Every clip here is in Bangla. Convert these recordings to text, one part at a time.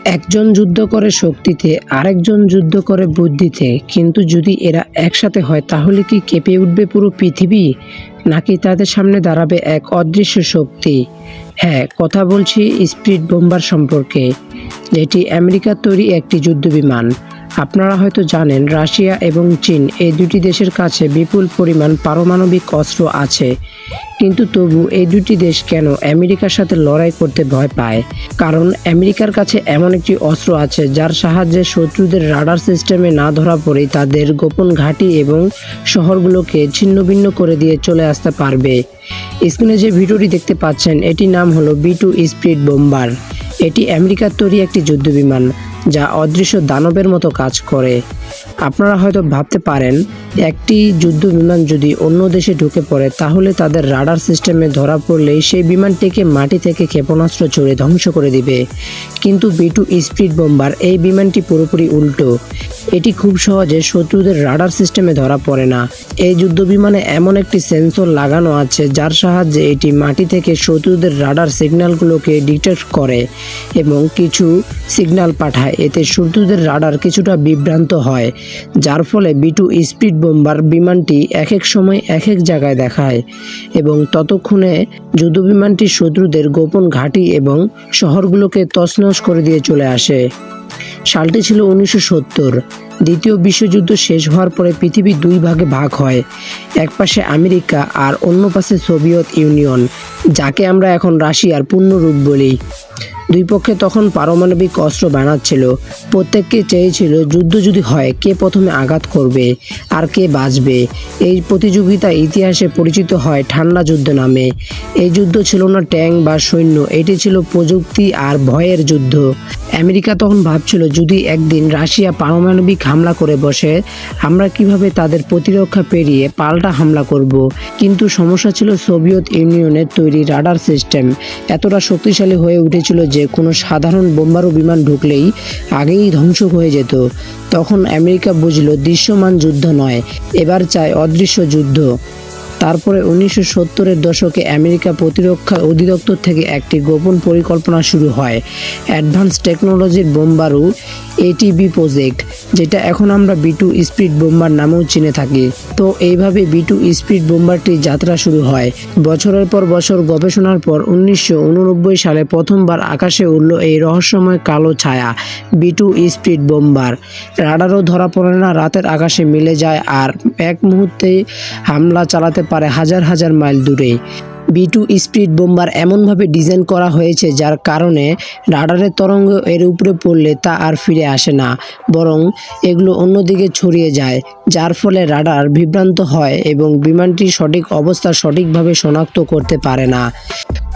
একজন যুদ্ধ করে শক্তিতে, আরেকজন যুদ্ধ করে বুদ্ধিতে, কিন্তু যদি এরা একসাথে হয় তাহলে কি কেঁপে উঠবে পুরো পৃথিবী, নাকি তাদের সামনে দাঁড়াবে এক অদৃশ্য শক্তি? হ্যাঁ, কথা বলছি স্পিরিট বোম্বার সম্পর্কে, যেটি আমেরিকার তৈরি একটি যুদ্ধবিমান। আপনারা হয়তো জানেন রাশিয়া এবং চীন এই দুটি দেশের কাছে বিপুল পরিমাণ পারমাণবিক অস্ত্র আছে, কিন্তু তবু এই দুটি দেশ কেন আমেরিকার সাথে লড়াই করতে ভয় পায়? কারণ আমেরিকার কাছে এমন একটি অস্ত্র আছে যার সাহায্যে শত্রুদের রাডার সিস্টেমে না ধরা পড়েই তাদের গোপন ঘাঁটি এবং শহরগুলোকে ছিন্নভিন্ন করে দিয়ে চলে আসতে পারবে। স্ক্রিনে যে ভিডিওটি দেখতে পাচ্ছেন এটির নাম হলো B2 স্পিরিট বোম্বার। এটি আমেরিকার তৈরি একটি যুদ্ধবিমান যা অদৃশ্য দানবের মতো কাজ করে। আপনারা হয়তো ভাবতে পারেন, একটি যুদ্ধবিমান যদি অন্য দেশে ঢুকে পড়ে তাহলে তাদের রাডার সিস্টেমে ধরা পড়লেই সেই বিমানটিকে মাটি থেকে ক্ষেপণাস্ত্র ছুড়ে ধ্বংস করে দিবে। কিন্তু B2 স্পিরিট বোম্বার এই বিমানটি পুরোপুরি উল্টো। এটি খুব সহজে শত্রুদের রাডার সিস্টেমে ধরা পড়ে না। এই যুদ্ধবিমানে এমন একটি সেন্সর লাগানো আছে যার সাহায্যে এটি মাটি থেকে শত্রুদের রাডার সিগন্যালগুলোকে ডিটেক্ট করে এবং কিছু সিগন্যাল পাঠায়। এতে শত্রুদের রাডার কিছুটা বিভ্রান্ত হয়, যার ফলে B2 স্পিরিট বোম্বার বিমানটি এক এক সময় এক এক জায়গায় দেখায় এবং ততক্ষণে যুদ্ধবিমানটি শত্রুদের গোপন ঘাঁটি এবং শহরগুলোকে তছনছ করে দিয়ে চলে আসে। সালটি ছিল 1970। দ্বিতীয় বিশ্বযুদ্ধ শেষ হওয়ার পরে পৃথিবী দুই ভাগে ভাগ হয়। এক পাশে আমেরিকা আর অন্য পাশে সোভিয়েত ইউনিয়ন, যাকে আমরা এখন রাশিয়ার পূর্ণ রূপ বলি। দুই পক্ষে তখন পারমাণবিক অস্ত্র বানাচ্ছিল। প্রত্যেককে চেয়েছিল যুদ্ধ যদি হয় কে প্রথমে আঘাত করবে আর কে বাঁচবে। এই প্রতিযোগিতা ইতিহাসে পরিচিত হয় ঠান্ডা যুদ্ধ নামে। এই যুদ্ধ ছিল না ট্যাঙ্ক বা সৈন্য, এটি ছিল প্রযুক্তি আর ভয়ের যুদ্ধ। আমেরিকা তখন ভাবছিল যদি একদিন রাশিয়া পারমাণবিক হামলা করে বসে, আমরা কিভাবে তাদের প্রতিরক্ষা পেরিয়ে পাল্টা হামলা করব। কিন্তু সমস্যা ছিল সোভিয়েত ইউনিয়নের তৈরি রাডার সিস্টেম এতটা শক্তিশালী হয়ে উঠেছিল যে কোনো সাধারণ বোম্বারু বিমান ঢুকলেই আগেই ধ্বংস হয়ে যেত। তখন আমেরিকা বুঝলো দৃশ্যমান যুদ্ধ নয়, এবার চায় অদৃশ্য যুদ্ধ। তারপরে 1970-এর দশকে আমেরিকা প্রতিরক্ষা অধিদপ্তর থেকে একটি গোপন পরিকল্পনা শুরু হয়, অ্যাডভান্স টেকনোলজির বোম্বারু ATB প্রজেক্ট, যেটা এখন আমরা B2 স্পিরিট বোম্বার নামেও চিনে থাকি। তো এইভাবে B2 স্পিরিট বোম্বারটির যাত্রা শুরু হয়। বছরের পর বছর গবেষণার পর 1989 সালে প্রথমবার আকাশে উড়ল এই রহস্যময় কালো ছায়া B2 স্পিরিট বোম্বার। রাডারও ধরা পড়ে না, রাতের আকাশে মিলে যায় আর এক মুহূর্তে হামলা চালাতে পারে হাজার হাজার মাইল দূরে। B2 স্পিরিট বোম্বার এমনভাবে ডিজাইন করা হয়েছে যার কারণে রাডারের তরঙ্গ এর উপরে পড়লে তা আর ফিরে আসে না, বরং এগুলো অন্যদিকে ছড়িয়ে যায়, যার ফলে রাডার বিভ্রান্ত হয় এবং বিমানটির সঠিক অবস্থা সঠিকভাবে শনাক্ত করতে পারে না।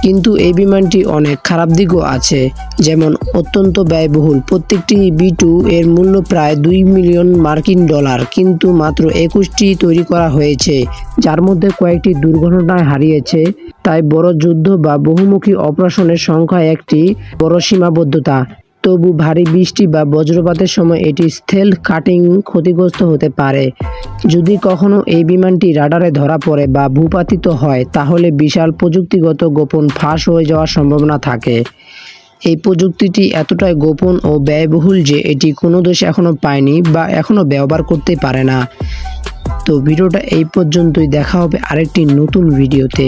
কিন্তু এই বিমানটি অনেক খারাপ দিকও আছে, যেমন অত্যন্ত ব্যয়বহুল। প্রত্যেকটি B2 এর মূল্য প্রায় $2 মিলিয়ন, কিন্তু মাত্র 21টি তৈরি করা হয়েছে, যার মধ্যে কয়েকটি দুর্ঘটনায় হারিয়েছে। তাই বড় যুদ্ধ বা বহুমুখী অপারেশনের সংখ্যা একটি বড় সীমাবদ্ধতা। তবু ভারী বৃষ্টি বা বজ্রপাতের সময় এটি স্টেলথ কাটিং ক্ষতিগ্রস্ত হতে পারে। যদি কখনো এই বিমানটি রাডারে ধরা পড়ে বা ভূপাতিত হয় তাহলে বিশাল প্রযুক্তিগত গোপন ফাঁস হয়ে যাওয়ার সম্ভাবনা থাকে। এই প্রযুক্তিটি এতটাই গোপন ও ব্যয়বহুল যে এটি কোনো দেশ এখনো পায়নি বা এখনো ব্যবহার করতে পারে না। তো ভিডিওটা এই পর্যন্তই, দেখা হবে আরেকটি নতুন ভিডিওতে।